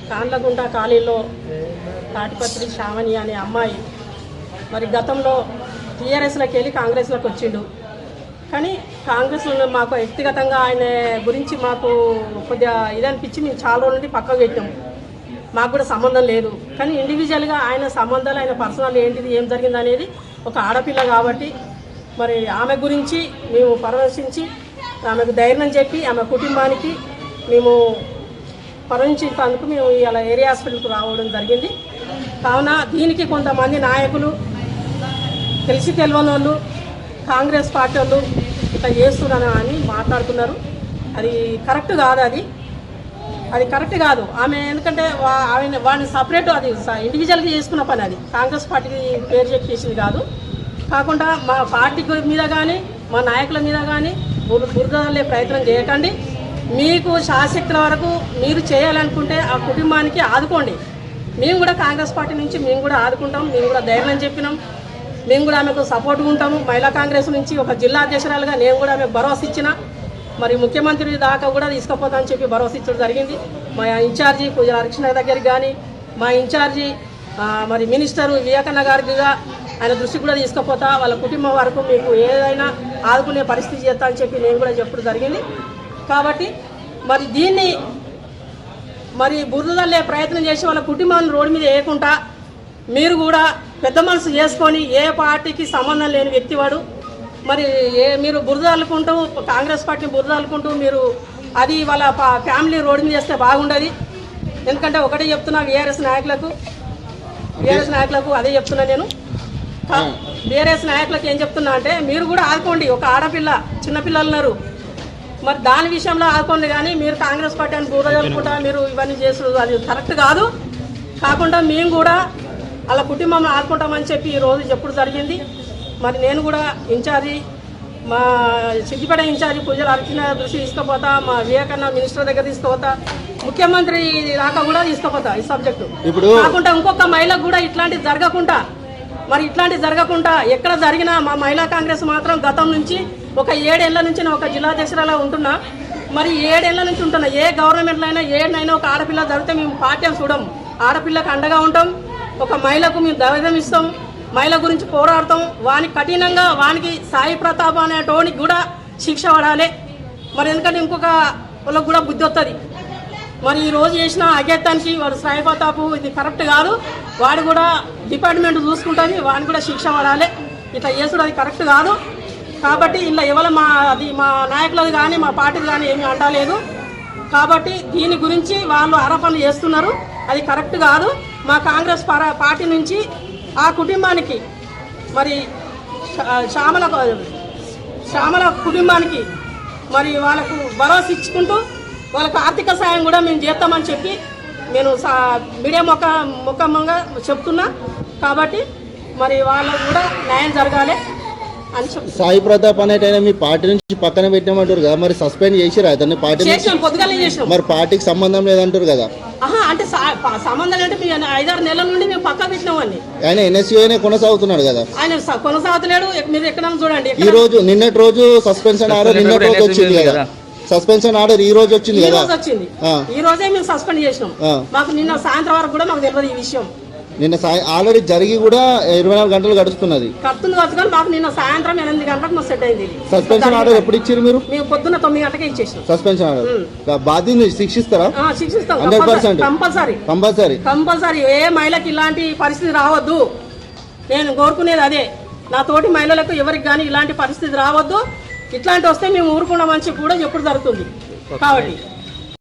కాండ్లగుంట కాలనీలో తాటిపత్రి శ్రావణి అనే అమ్మాయి మరి గతంలో టీఆర్ఎస్లోకి వెళ్ళి కాంగ్రెస్లోకి వచ్చిండు. కానీ కాంగ్రెస్లో మాకు వ్యక్తిగతంగా ఆయన గురించి మాకు కొద్దిగా ఇదనిపించి మేము చాలా రోజుల నుండి పక్కకు పెట్టాము. మాకు కూడా సంబంధం లేదు. కానీ ఇండివిజువల్గా ఆయన సంబంధాలు, ఆయన పర్సనల్ ఏంటిది, ఏం జరిగింది అనేది ఒక ఆడపిల్ల కాబట్టి మరి ఆమె గురించి మేము పరామర్శించి ఆమెకు ధైర్యం చెప్పి ఆమె కుటుంబానికి మేము పరామర్శించేందుకు మేము ఇలా ఏరియా హాస్పిటల్కి రావడం జరిగింది. కావున దీనికి కొంతమంది నాయకులు తెలిసి తెలియని వాళ్ళు కాంగ్రెస్ పార్టీ వాళ్ళు ఇట్లా చేస్తున్నాను అని మాట్లాడుతున్నారు. అది కరెక్ట్ కాదు. అది కరెక్ట్ కాదు. ఆమె ఎందుకంటే వాడిని సపరేట్ అది ఇండివిజువల్గా చేసుకున్న పని. అది కాంగ్రెస్ పార్టీకి పేరు చెప్పి చేసింది కాదు. కాకుండా మా పార్టీ మీద కానీ మా నాయకుల మీద కానీ బురదలే ప్రయత్నం చేయకండి. మీకు శాశక్తుల వరకు మీరు చేయాలనుకుంటే ఆ కుటుంబానికి ఆదుకోండి. మేము కూడా కాంగ్రెస్ పార్టీ నుంచి మేము కూడా ఆదుకుంటాం. మేము కూడా ధైర్యం చెప్పినాం. మేము కూడా ఆమెకు సపోర్ట్గా ఉంటాము. మహిళా కాంగ్రెస్ నుంచి ఒక జిల్లా అధ్యక్షురాలుగా నేను కూడా ఆమెకు భరోసా ఇచ్చిన. మరి ముఖ్యమంత్రి దాకా కూడా తీసుకుపోతామని చెప్పి భరోసా ఇచ్చడం జరిగింది. మా ఇన్ఛార్జి పూజ హరికృష్ణ దగ్గరికి కానీ మా ఇన్ఛార్జి మరి మినిస్టర్ వివేకన్న గారిగా ఆయన దృష్టికి కూడా తీసుకుపోతా. వాళ్ళ కుటుంబం వరకు మీకు ఏదైనా ఆదుకునే పరిస్థితి చేస్తా అని చెప్పి నేను కూడా చెప్పడం జరిగింది. కాబట్టి మరి దీన్ని మరి బురదల్లే ప్రయత్నం చేసి వాళ్ళ కుటుంబాన్ని రోడ్డు మీద వేయకుండా మీరు కూడా పెద్ద మనసు చేసుకొని ఏ పార్టీకి సంబంధం లేని వ్యక్తి వాడు మరి మీరు బురదల్లుకుంటూ కాంగ్రెస్ పార్టీని బురదల్లుకుంటూ మీరు అది వాళ్ళ ఫ్యామిలీ రోడ్డు మీద చేస్తే బాగుండదు. ఎందుకంటే ఒకటే చెప్తున్నా బీఆర్ఎస్ నాయకులకు అదే చెప్తున్నా నేను. బీఆర్ఎస్ నాయకులకు ఏం చెప్తున్నా అంటే మీరు కూడా ఆదుకోండి. ఒక ఆడపిల్ల చిన్నపిల్లలు ఉన్నారు. మరి దాని విషయంలో ఆదుకోండి. కానీ మీరు కాంగ్రెస్ పార్టీ అని బురదలుకుంటా మీరు ఇవన్నీ చేస్తున్నారు. అది కరెక్ట్ కాదు. కాకుండా మేము కూడా వాళ్ళ కుటుంబం ఆదుకుంటామని చెప్పి ఈరోజు చెప్పడం జరిగింది. మరి నేను కూడా ఇన్ఛార్జి మా సిద్దిపేట ఇన్ఛార్జి పూజలు అర్చన దృష్టి తీసుకుపోతా. మా వివేకన్న మినిస్టర్ దగ్గర తీసుకుపోతా. ముఖ్యమంత్రి దాకా కూడా తీసుకుపోతా ఈ సబ్జెక్టు. కాకుండా ఇంకొక మహిళకు కూడా ఇట్లాంటివి జరగకుండా ఎక్కడ జరిగినా మా మహిళా కాంగ్రెస్ మాత్రం గతం నుంచి ఒక 7 ఏళ్ల నుంచి నేను ఒక జిల్లా అధ్యక్షురాలా ఉంటున్నా. మరి 7 ఏళ్ల నుంచి ఉంటున్నా. ఏ గవర్నమెంట్లో అయినా ఏడైనా ఒక ఆడపిల్ల జరిగితే మేము పార్టీ చూడం. ఆడపిల్లకు అండగా ఉంటాం. ఒక మహిళకు మేము ధైర్యం ఇస్తాం. మహిళ గురించి పోరాడతాం. వానికి కఠినంగా వానికి సాయి ప్రతాప్ అనే టోనికి కూడా శిక్ష పడాలి. మరి ఎందుకంటే ఇంకొక వాళ్ళకు కూడా బుద్ధి వస్తుంది. మరి ఈరోజు చేసిన అగత్యానికి వాడు సాయి ప్రతాప్ ఇది కరెక్ట్ కాదు. వాడు కూడా డిపార్ట్మెంట్ చూసుకుంటుంది. వాడిని కూడా శిక్ష పడాలి. ఇట్లా చేసుడు అది కరెక్ట్ కాదు. కాబట్టి ఇలా ఎవరు మా నాయకులది కానీ మా పార్టీది కానీ ఏమీ అంటలేదు. కాబట్టి దీని గురించి వాళ్ళు ఆరోపణలు చేస్తున్నారు. అది కరెక్ట్ కాదు. మా కాంగ్రెస్ పార్టీ నుంచి ఆ కుటుంబానికి మరి శ్యామల కుటుంబానికి మరి వాళ్ళకు భరోసా ఇచ్చుకుంటూ వాళ్ళకు ఆర్థిక సాయం కూడా మేము చేస్తామని చెప్పి నేను మీడియా ముఖంగా చెప్తున్నా. కాబట్టి మరి వాళ్ళకు కూడా న్యాయం జరగాలి అని చెప్పి. సాయి ప్రతాప్ అనేటైనా మీ పార్టీ నుంచి పక్కన పెట్టామంటారు కదా, మరి సస్పెండ్ చేసిరా అతన్ని? పార్టీ మరి పార్టీకి సంబంధం లేదంటారు కదా. అంటే సంబంధం అంటే 5-6 నెలల నుండి మేము పక్క పెట్టినామండి. ఆయన ఎన్ఎస్యూనే కొనసాగుతున్నాడు కదా. ఆయన కొనసాగుతలేడు. మీరు ఎక్కడ చూడండి. ఈ రోజు నిన్నటి రోజు సస్పెన్షన్ ఆర్డర్ నిన్నటి రోజు వచ్చింది కదా. సస్పెన్షన్ ఆర్డర్ ఈ రోజు వచ్చింది కదా. ఈ రోజే మేము సస్పెండ్ చేసినాం. మాకు నిన్న సాయంత్రం వరకు కూడా మాకు తెలియదు ఈ విషయం. నిన్న ఆల్రెడీ జరిగి కూడా 24 గంటలు గడుస్తున్నది. మాకు నిన్న సాయంత్రం 8 గంటలకు మాకు సెట్ అయింది. సస్పెన్షన్ ఆర్డర్ ఎప్పుడు ఇచ్చారు మీరు? మేము పొద్దున్న 9 గంటలకే ఇచ్చేసాం సస్పెన్షన్ ఆర్డర్. బాధ్యతని శిక్షిస్తారా? శిక్షిస్తాం 100%. కంపల్సరీ. ఏ మహిళకి ఇలాంటి పరిస్థితి రావద్దు. నేను కోరుకునేది అదే. నా తోటి మహిళలకు ఎవరికి కానీ ఇలాంటి పరిస్థితి రావద్దు. ఇట్లాంటి వస్తే మేము ఊరుకున్నామని చెప్పి కూడా ఎప్పుడు జరుగుతుంది. కాబట్టి